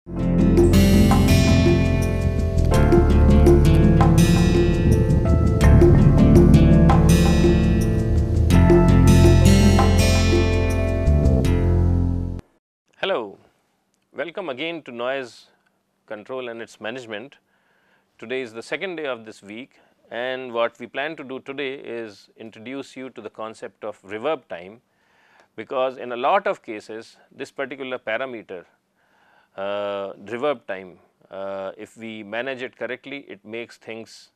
Hello, welcome again to noise control and its management. Today is the second day of this week, and what we plan to do today is introduce you to the concept of reverb time, because in a lot of cases this particular parameter, reverb time, if we manage it correctly, it makes things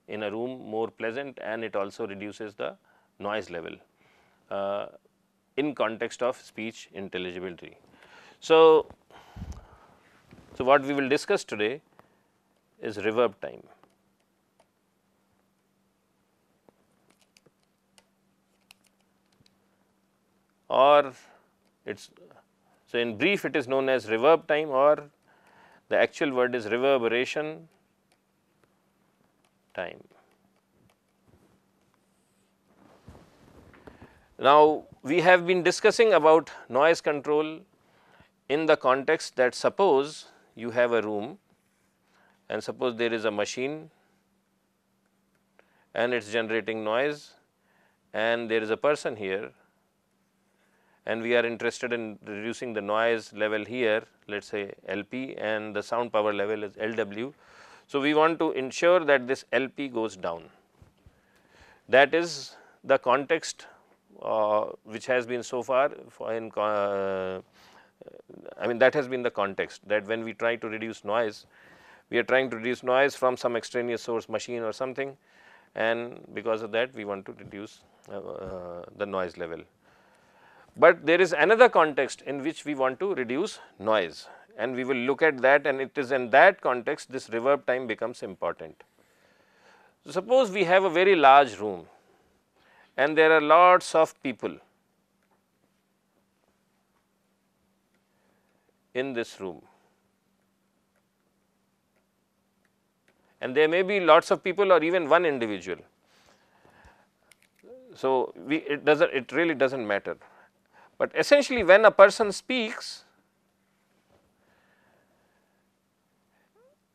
in a room more pleasant, and it also reduces the noise level in context of speech intelligibility. So what we will discuss today is reverb time. Or so in brief it is known as reverb time, or the actual word is reverberation time. Now, we have been discussing about noise control in the context that suppose you have a room and suppose there is a machine and it is generating noise, and there is a person here, and we are interested in reducing the noise level here, let us say LP, and the sound power level is LW. So, we want to ensure that this LP goes down. That is the context which has been so far that has been the context, that when we try to reduce noise, we are trying to reduce noise from some extraneous source, machine or something, and because of that we want to reduce the noise level. But there is another context in which we want to reduce noise, and we will look at that, and it is in that context this reverb time becomes important. So, suppose we have a very large room and there are lots of people in this room, and there may be lots of people or even one individual. So, it really does not matter, but essentially when a person speaks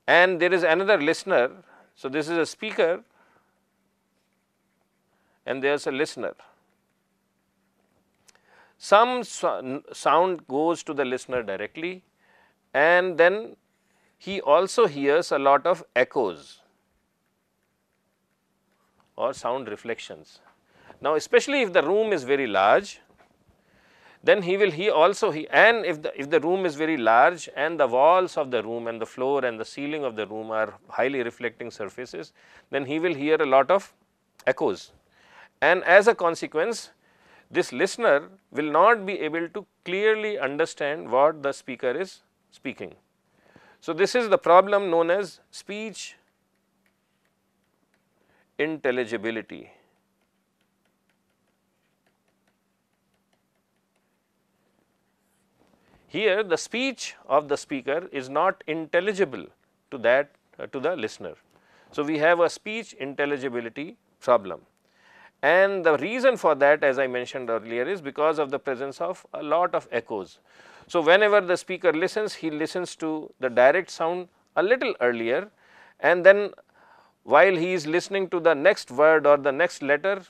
and there is another listener, so this is a speaker and there is a listener. Some sound goes to the listener directly, and then he also hears a lot of echoes or sound reflections. Now, especially if the room is very large, then he will and if the room is very large and the walls of the room and the floor and the ceiling of the room are highly reflecting surfaces, then he will hear a lot of echoes, and as a consequence this listener will not be able to clearly understand what the speaker is speaking. So, this is the problem known as speech intelligibility. Here the speech of the speaker is not intelligible to the listener. So, we have a speech intelligibility problem, and the reason for that, as I mentioned earlier, is because of the presence of a lot of echoes. So, whenever the speaker listens, he listens to the direct sound a little earlier, and then while he is listening to the next word or the next letter,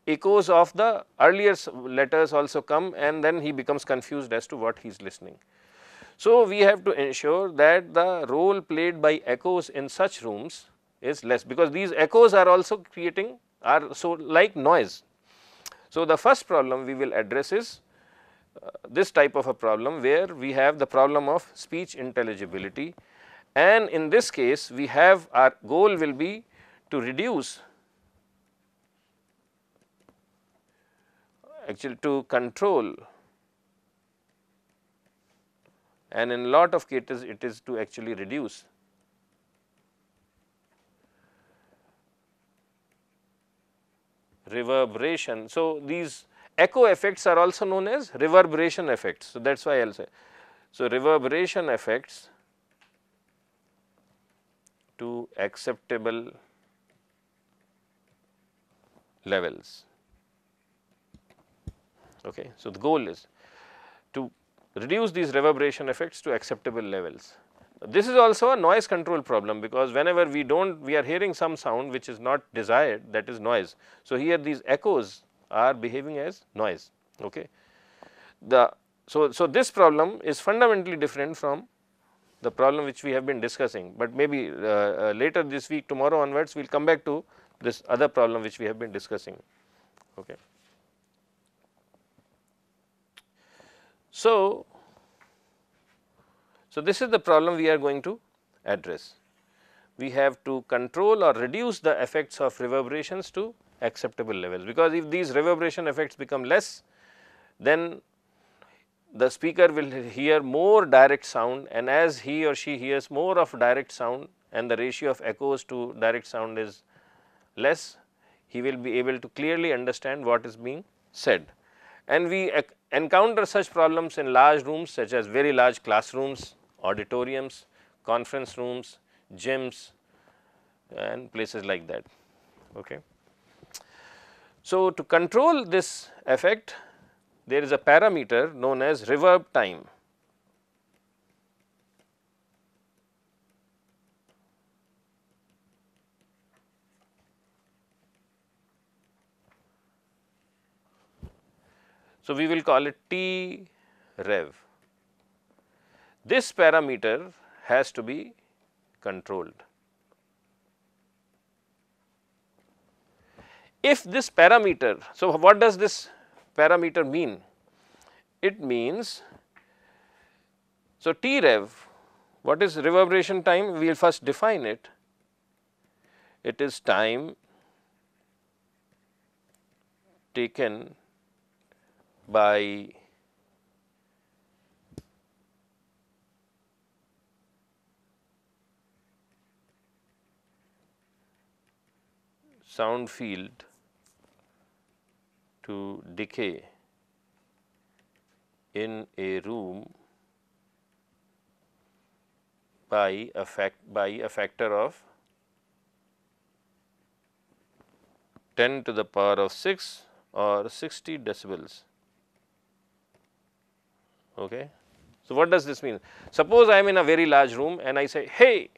echoes of the earlier letters also come, and then he becomes confused as to what he is listening. So, we have to ensure that the role played by echoes in such rooms is less, because these echoes are also like noise. So, the first problem we will address is this type of a problem, where we have the problem of speech intelligibility, and in this case we have our goal will be to reduce, actually to control, and in a lot of cases it is to actually reduce reverberation. So, these echo effects are also known as reverberation effects. So, that is why I will say. So, reverberation effects to acceptable levels. Okay. So, the goal is to reduce these reverberation effects to acceptable levels. This is also a noise control problem, because whenever we are hearing some sound which is not desired, that is noise. So, here these echoes are behaving as noise. Okay. So this problem is fundamentally different from the problem which we have been discussing, but maybe later this week, tomorrow onwards, we will come back to this other problem which we have been discussing. Okay. So this is the problem we are going to address. We have to control or reduce the effects of reverberations to acceptable levels, because if these reverberation effects become less, then the speaker will hear more direct sound, and as he or she hears more of direct sound and the ratio of echoes to direct sound is less, he will be able to clearly understand what is being said. And we encounter such problems in large rooms such as very large classrooms, auditoriums, conference rooms, gyms and places like that. Okay. So, to control this effect, there is a parameter known as reverb time. So, we will call it T rev. This parameter has to be controlled. If this parameter, so what does this parameter mean? It means, so T rev, what is reverberation time? We will first define it. It is time taken by sound field to decay in a room by a factor of 10 to the power of 6 or 60 decibels. Okay. So, what does this mean? Suppose I am in a very large room and I say, hey,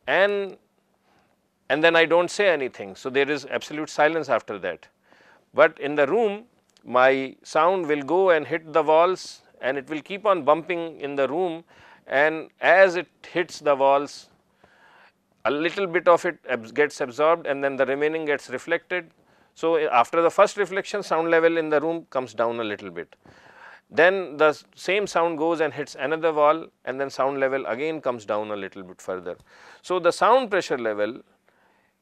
and then I do not say anything. So, there is absolute silence after that. But in the room, my sound will go and hit the walls, and it will keep on bumping in the room, and as it hits the walls, a little bit of it gets absorbed and then the remaining gets reflected. So, after the first reflection, sound level in the room comes down a little bit. Then the same sound goes and hits another wall, and then sound level again comes down a little bit further. So, the sound pressure level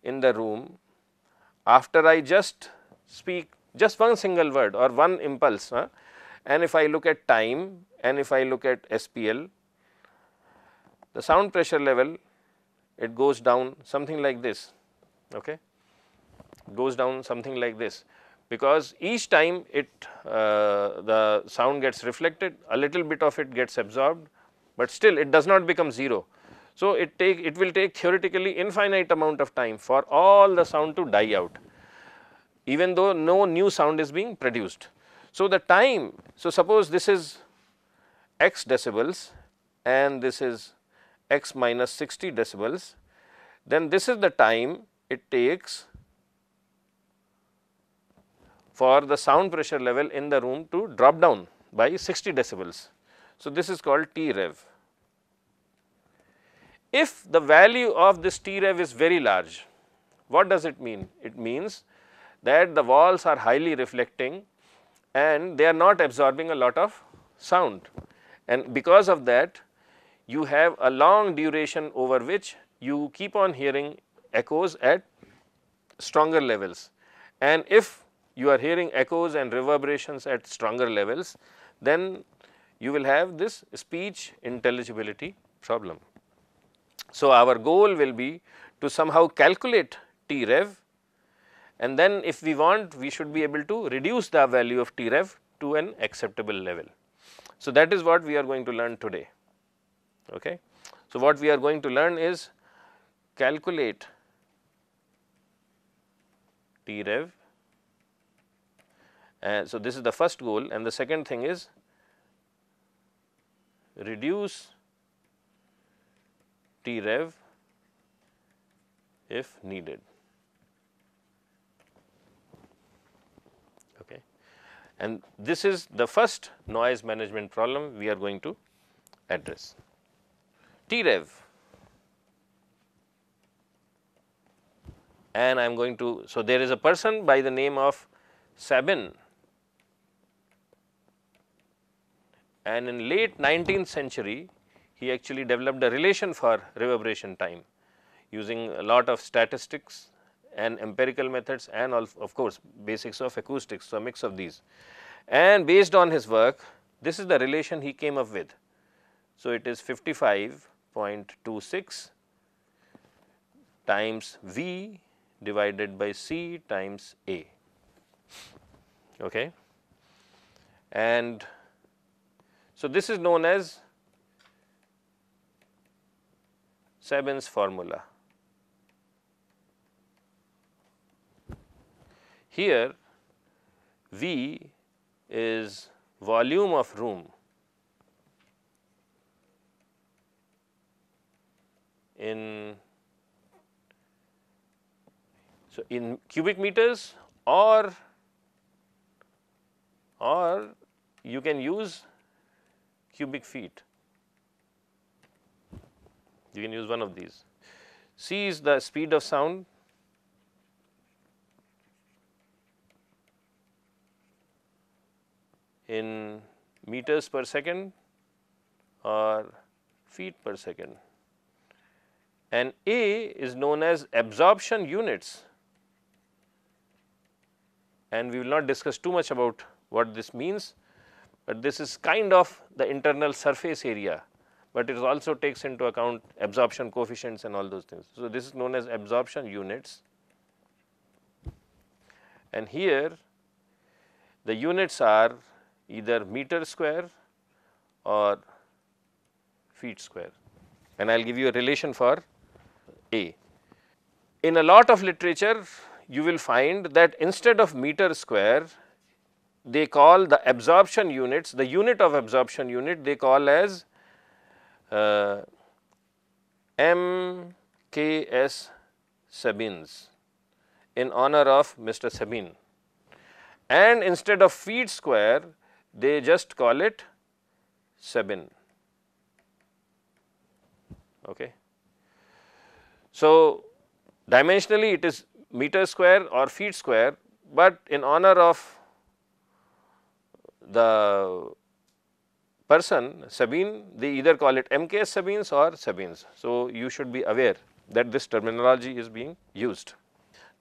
in the room, after I just speak just one single word or one impulse, and if I look at time and if I look at SPL, the sound pressure level, it goes down something like this. Okay. Goes down something like this, because each time the sound gets reflected, a little bit of it gets absorbed, but still it does not become 0. So, it will take theoretically infinite amount of time for all the sound to die out, even though no new sound is being produced. So, the time, so suppose this is x decibels and this is x minus 60 decibels, then this is the time it takes for the sound pressure level in the room to drop down by 60 decibels. So, this is called T rev. If the value of this T rev is very large, what does it mean? It means that the walls are highly reflecting and they are not absorbing a lot of sound, and because of that you have a long duration over which you keep on hearing echoes at stronger levels. And if you are hearing echoes and reverberations at stronger levels, then you will have this speech intelligibility problem. So, our goal will be to somehow calculate T rev, and then if we want, we should be able to reduce the value of T rev to an acceptable level. So, that is what we are going to learn today. Okay. So, what we are going to learn is calculate T rev, and so this is the first goal, and the second thing is reduce T rev if needed. Okay. And this is the first noise management problem we are going to address. T rev, and I am going to, so there is a person by the name of Sabin, and in late 19th century he actually developed a relation for reverberation time using a lot of statistics and empirical methods and of course basics of acoustics, so a mix of these. And based on his work, this is the relation he came up with. So it is 55.26 times V divided by C times A. Okay. And so this is known as Sabins formula. Here V is volume of room in cubic meters, or you can use cubic feet. You can use one of these. C is the speed of sound, in meters per second or feet per second, and A is known as absorption units, and we will not discuss too much about what this means, but this is kind of the internal surface area, but it also takes into account absorption coefficients and all those things. So, this is known as absorption units, and here the units are either meter square or feet square, and I will give you a relation for A. In a lot of literature you will find that instead of meter square they call the absorption units, the unit of absorption unit they call as MKS Sabins in honor of Mr. Sabin, and instead of feet square they just call it Sabin. Okay. So, dimensionally it is meter square or feet square, but in honor of the person Sabin they either call it MKS Sabins or Sabins. So, you should be aware that this terminology is being used.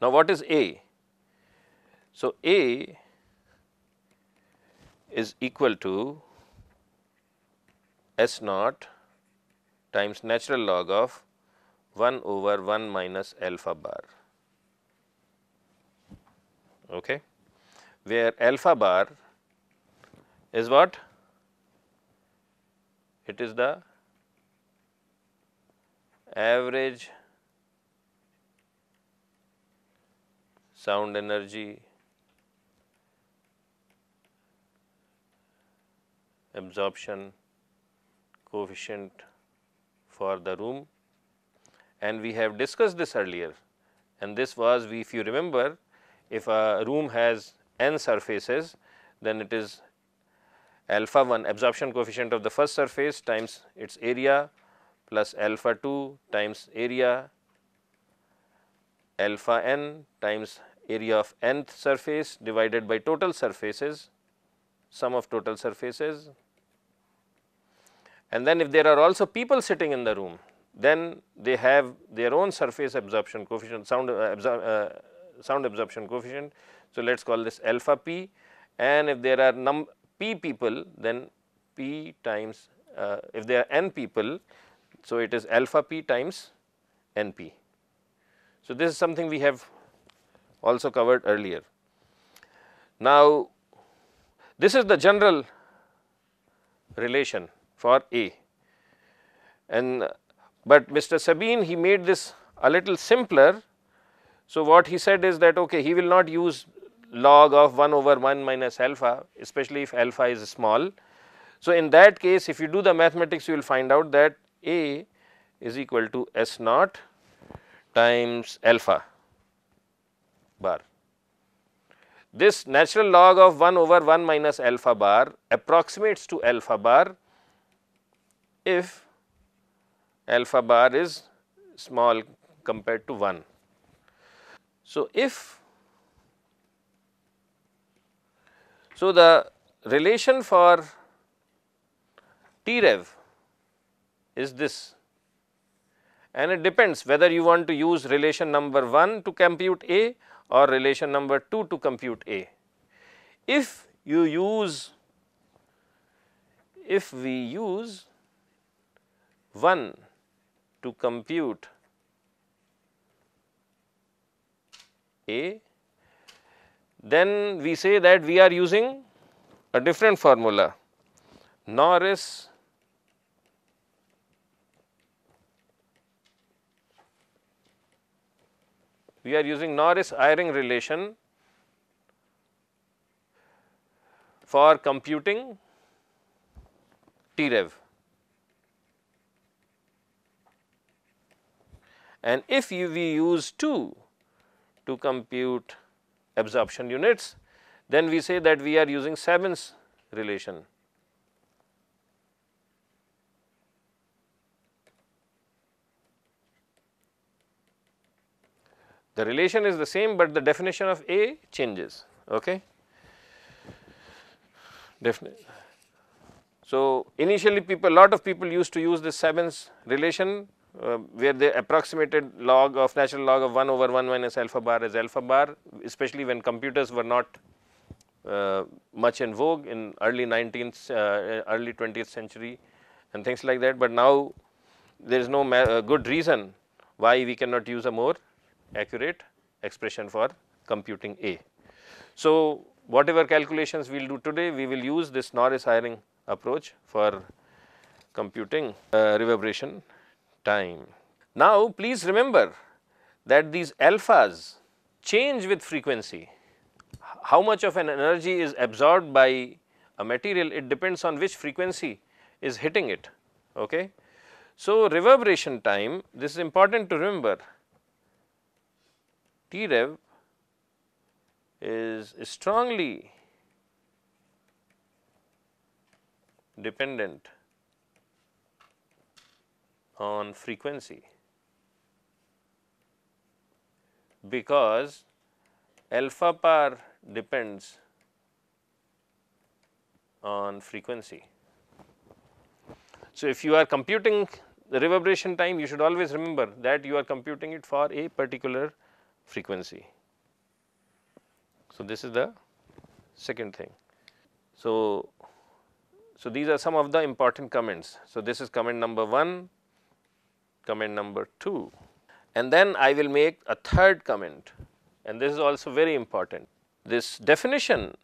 Now, what is A? So, A is equal to S naught times natural log of 1 over 1 minus alpha bar, okay, where alpha bar is what? It is the average sound energy absorption coefficient for the room, and we have discussed this earlier, and this was, if you remember, if a room has n surfaces, then it is alpha 1 absorption coefficient of the first surface times its area plus alpha 2 times area alpha n times area of nth surface divided by total surfaces, sum of total surfaces. And then if there are also people sitting in the room, then they have their own surface absorption coefficient, sound absorption coefficient. So, let us call this alpha p, and if there are p people, then p times, if there are n people, so it is alpha p times np. So, this is something we have also covered earlier. Now, this is the general relation for A, and but Mr. Sabin he made this a little simpler. So, what he said is that okay, he will not use log of 1 over 1 minus alpha, especially if alpha is small. So, in that case if you do the mathematics you will find out that A is equal to S naught times alpha bar. This natural log of 1 over 1 minus alpha bar approximates to alpha bar if alpha bar is small compared to 1. So, the relation for T rev is this, and it depends whether you want to use relation number 1 to compute A or relation number 2 to compute A. If we use 1 to compute A, then we say that we are using a different formula, Norris Norris-Eyring relation for computing T rev. And if we use 2 to compute absorption units, then we say that we are using Sabins relation. The relation is the same, but the definition of A changes. Okay. So, initially lot of people used to use this Sabins relation where they approximated natural log of 1 over 1 minus alpha bar as alpha bar, especially when computers were not much in vogue in early 20th century and things like that, but now there is no good reason why we cannot use a more accurate expression for computing A. So, whatever calculations we will do today, we will use this Norris-Eyring approach for computing reverberation time. Now, please remember that these alphas change with frequency. How much of an energy is absorbed by a material, it depends on which frequency is hitting it. Okay. So, reverberation time, this is important to remember, T rev is strongly dependent on frequency, because alpha bar depends on frequency. So, if you are computing the reverberation time, you should always remember that you are computing it for a particular frequency. So, this is the second thing. So, these are some of the important comments. So, this is comment number 1, comment number 2, and then I will make a third comment, and this is also very important. This definition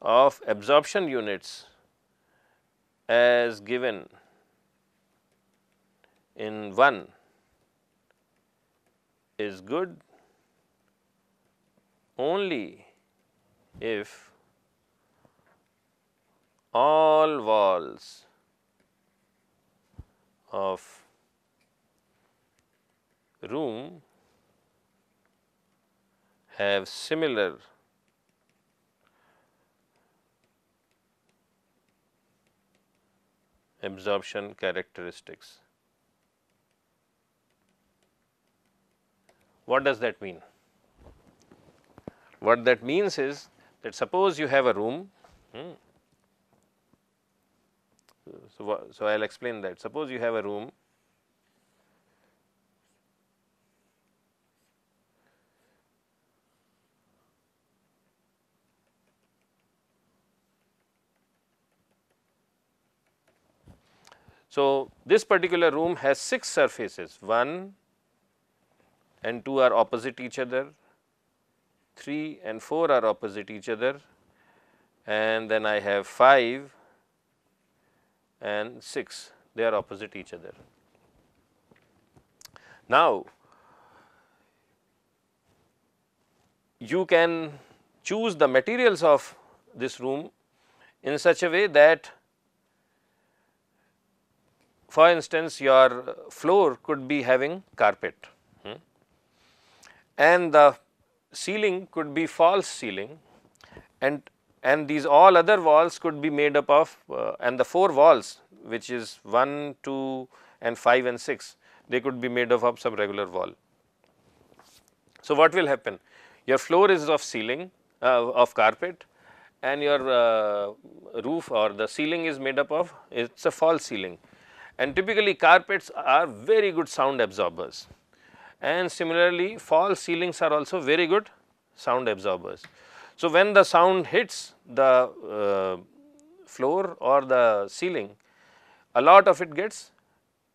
of absorption units as given in 1 is good only if all walls of room have similar absorption characteristics. What does that mean? What that means is that suppose you have a room, so I will explain that. Suppose you have a room So, this particular room has 6 surfaces, 1 and 2 are opposite each other, 3 and 4 are opposite each other, and then I have 5 and 6, they are opposite each other. Now, you can choose the materials of this room in such a way that, for instance, your floor could be having carpet, and the ceiling could be false ceiling, and these all other walls could be made up of and the 4 walls, which is 1, 2 and 5 and 6, they could be made up of some regular wall. So, what will happen? Your floor is of ceiling of carpet, and your roof or the ceiling is made up of, it's a false ceiling, and typically carpets are very good sound absorbers, and similarly false ceilings are also very good sound absorbers. So, when the sound hits the floor or the ceiling, a lot of it gets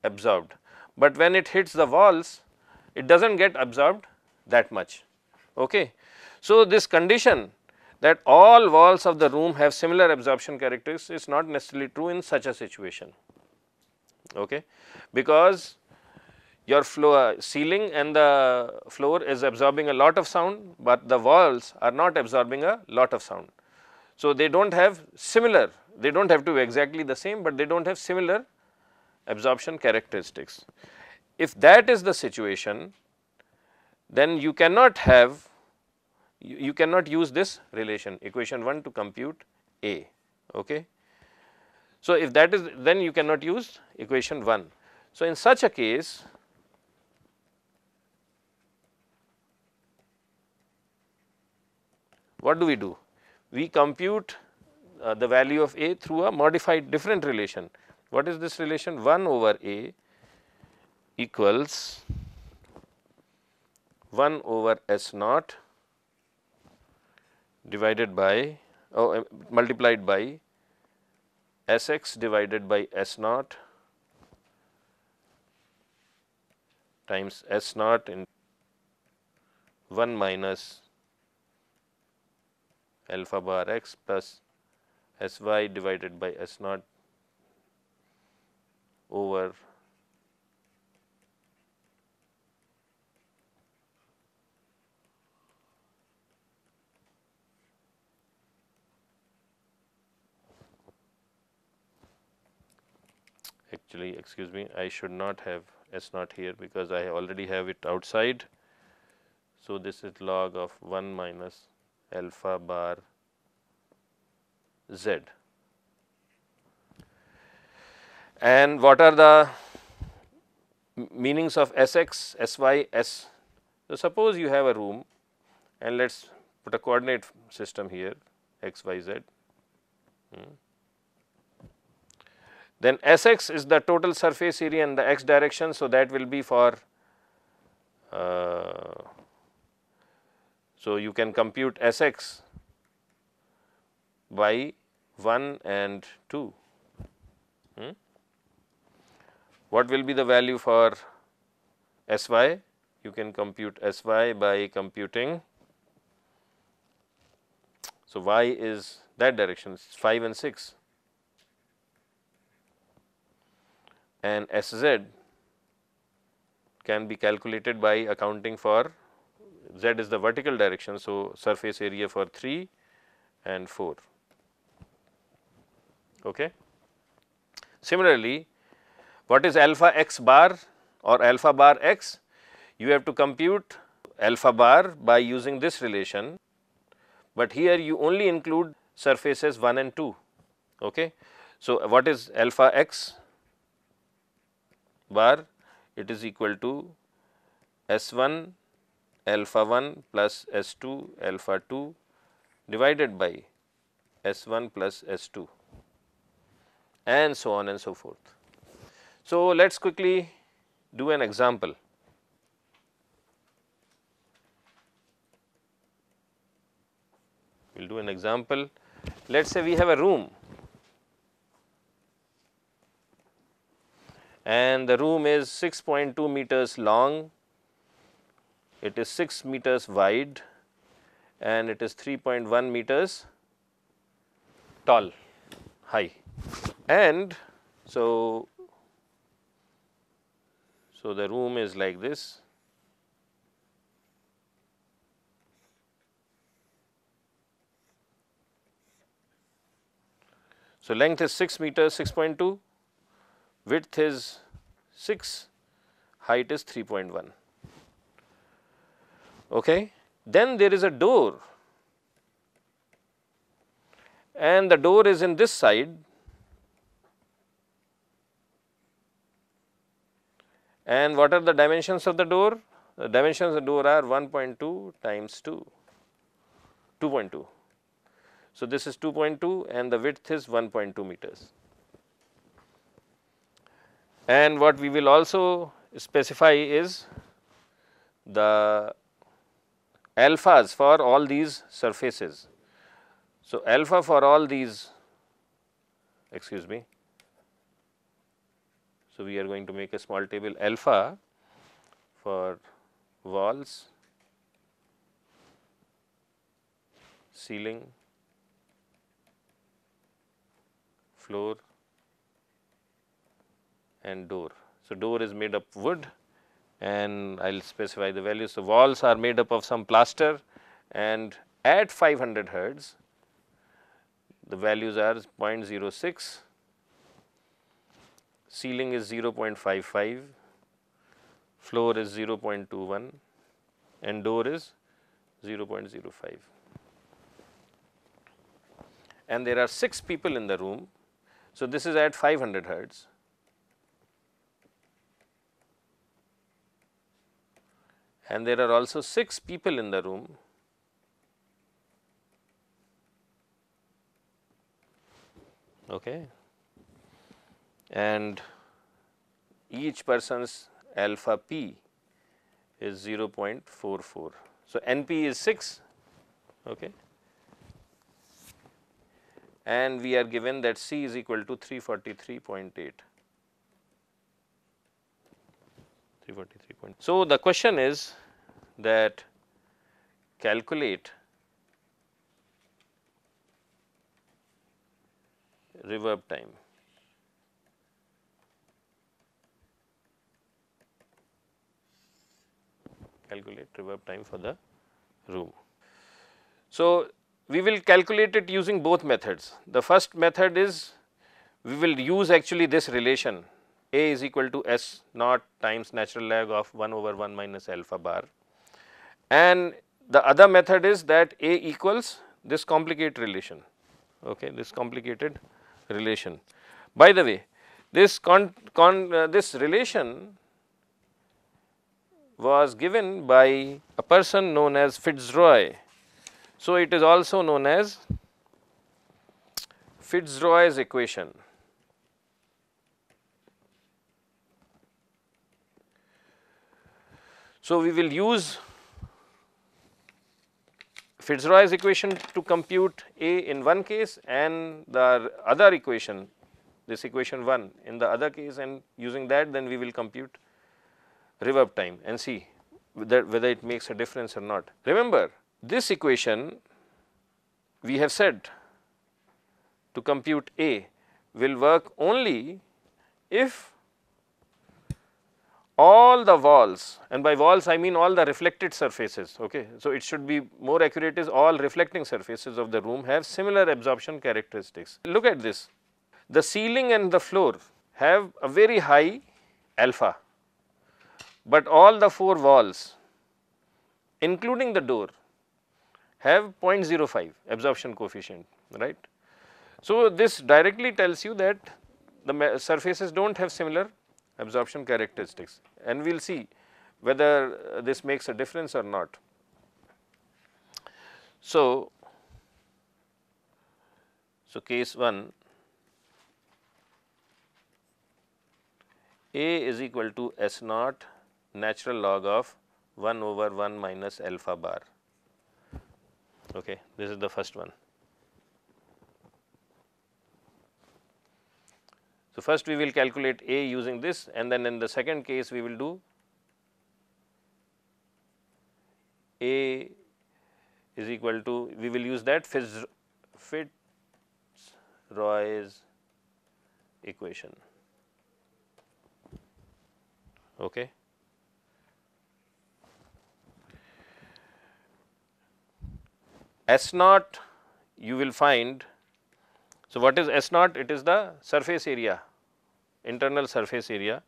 absorbed, but when it hits the walls, it does not get absorbed that much. Okay. So, this condition that all walls of the room have similar absorption characteristics is not necessarily true in such a situation, okay, because your floor, ceiling and the floor is absorbing a lot of sound, but the walls are not absorbing a lot of sound. So, they do not have similar, they do not have to be exactly the same, but they do not have similar absorption characteristics. If that is the situation, then you cannot have, you cannot use this relation equation 1 to compute A. Okay. So, if that is, then you cannot use equation 1. So, in such a case, what do? We compute the value of A through a modified different relation. What is this relation? 1 over A equals 1 over S naught divided by multiplied by Sx divided by S naught times S naught in 1 minus alpha bar x plus Sy divided by S naught over actually, excuse me, I should not have S naught here because I already have it outside. So, this is log of 1 minus alpha bar z. And what are the meanings of Sx, Sy, S? So, suppose you have a room and let us put a coordinate system here x, y, z. Then Sx is the total surface area in the x direction. So, that will be for, so you can compute Sx by 1 and 2. What will be the value for Sy? You can compute Sy by computing, so y is that direction, 5 and 6, and Sz can be calculated by accounting for, z is the vertical direction. So, surface area for 3 and 4. Okay. Similarly, what is alpha x bar or alpha bar x? You have to compute alpha bar by using this relation, but here you only include surfaces 1 and 2. Okay. So, what is alpha x bar? It is equal to S1 alpha 1 plus S2 alpha 2 divided by S1 plus S2 and so on and so forth. So, let us quickly do an example. We will do an example. Let us say we have a room and the room is 6.2 meters long, it is 6 meters wide and it is 3.1 meters tall, high. And so the room is like this. So, length is 6 meters 6.2, width is 6, height is 3.1. Okay. Then there is a door, and the door is in this side, and what are the dimensions of the door? The dimensions of the door are 1.2 times 2, 2.2. So, this is 2.2 and the width is 1.2 meters. And what we will also specify is the alphas for all these surfaces. So, alpha for all these, excuse me. So, we are going to make a small table alpha for walls, ceiling, floor and door. So, door is made up wood, and I will specify the values. So, walls are made up of some plaster, and at 500 hertz the values are 0.06, ceiling is 0.55, floor is 0.21 and door is 0.05. And there are 6 people in the room. So, this is at 500 hertz. And there are also 6 people in the room. Okay. And each person's alpha p is 0.44. So, NP is 6. Okay. And we are given that C is equal to 343.8. 343. So, the question is that calculate reverb time. Calculate reverb time for the room. So, we will calculate it using both methods. The first method is we will use actually this relation A is equal to S naught times natural lag of 1 over 1 minus alpha bar, and the other method is that A equals this complicated relation. Okay, this complicated relation. By the way, this this relation was given by a person known as Fitzroy. So, it is also known as Fitzroy's equation. So, we will use Fitzroy's equation to compute A in one case and the other equation, this equation 1 in the other case, and using that then we will compute reverb time and see whether it makes a difference or not. Remember, this equation we have said to compute A will work only if all the walls, and by walls I mean all the reflected surfaces. Okay. So, it should be more accurate is all reflecting surfaces of the room have similar absorption characteristics. Look at this, the ceiling and the floor have a very high alpha, but all the 4 walls including the door have 0.05 absorption coefficient, right. So, this directly tells you that the surfaces do not have similar absorption characteristics, and we will see whether this makes a difference or not. So, case 1, A is equal to S naught natural log of 1 over 1 minus alpha bar. Okay, this is the first one. So, first we will calculate A using this, and then in the second case we will do A is equal to, we will use that Fitzroy's equation. Okay. S naught you will find, So, what is S naught? It is the surface area, internal surface area.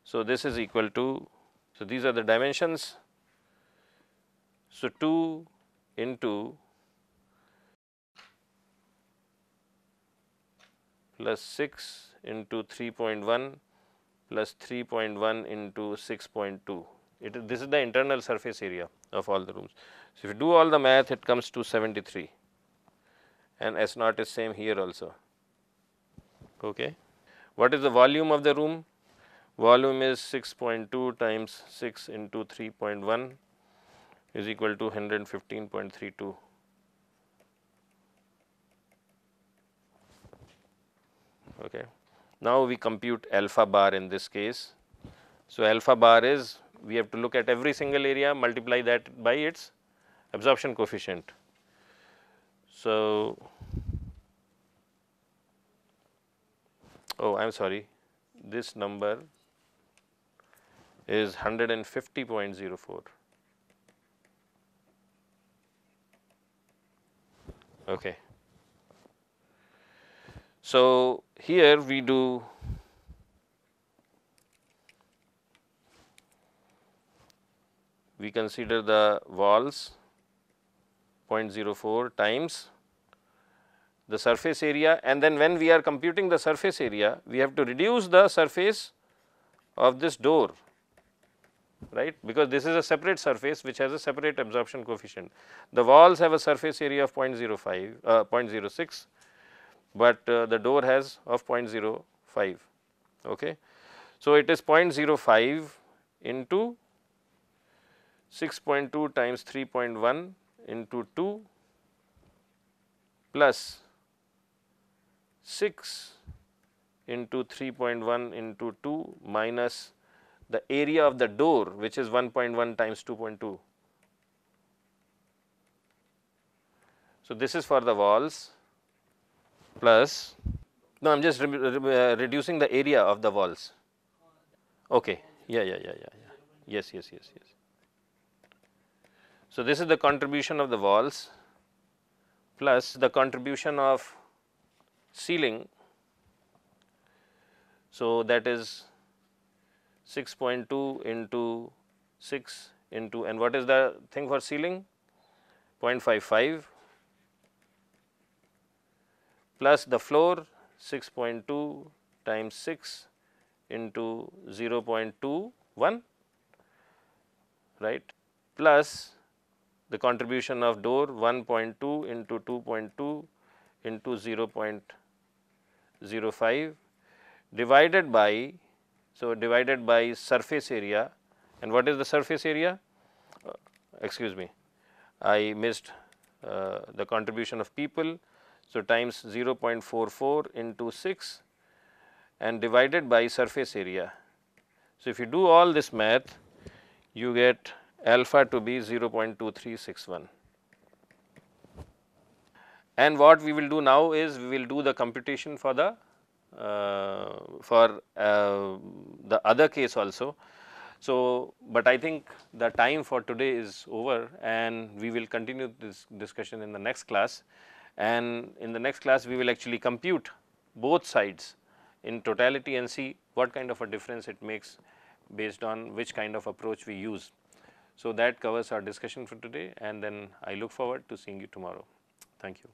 So, this is equal to, so these are the dimensions. So, 2 into plus 6 into 3.1 plus 3.1 into 6.2. This is the internal surface area of all the rooms. So, if you do all the math, it comes to 73, and S naught is same here also. Okay. What is the volume of the room? Volume is 6.2 times 6 into 3.1 is equal to 115.32. Okay. Now, we compute alpha bar in this case. So, alpha bar is, we have to look at every single area, multiply that by its absorption coefficient. So, oh, I am sorry, this number is 150.04. Okay. So, here we do we consider the walls 0.04 times the surface area, and then when we are computing the surface area, we have to reduce the surface of this door, right, because this is a separate surface which has a separate absorption coefficient. The walls have a surface area of 0.05, 0.06, but the door has of 0.05. Okay. So, it is 0.05 into 6.2 times 3.1 into 2 plus 6 into 3.1 into 2 minus the area of the door, which is 1.1 times 2.2. So, this is for the walls plus, no, I am just reducing the area of the walls. Okay. Yeah. Yes. So, this is the contribution of the walls plus the contribution of ceiling. So, that is 6.2 into 6 into, and what is the thing for ceiling? 0.55 plus the floor 6.2 times 6 into 0.21, right, plus the contribution of door 1.2 into 2.2 into 0.05 divided by, so divided by surface area. And what is the surface area? Excuse me, I missed the contribution of people. So, times 0.44 into 6 and divided by surface area. So, if you do all this math, you get alpha to be 0.2361. And what we will do now is we will do the computation for the other case also. So, but I think the time for today is over, and we will continue this discussion in the next class. And in the next class, we will actually compute both sides in totality and see what kind of a difference it makes based on which kind of approach we use. So, that covers our discussion for today, and then I look forward to seeing you tomorrow. Thank you.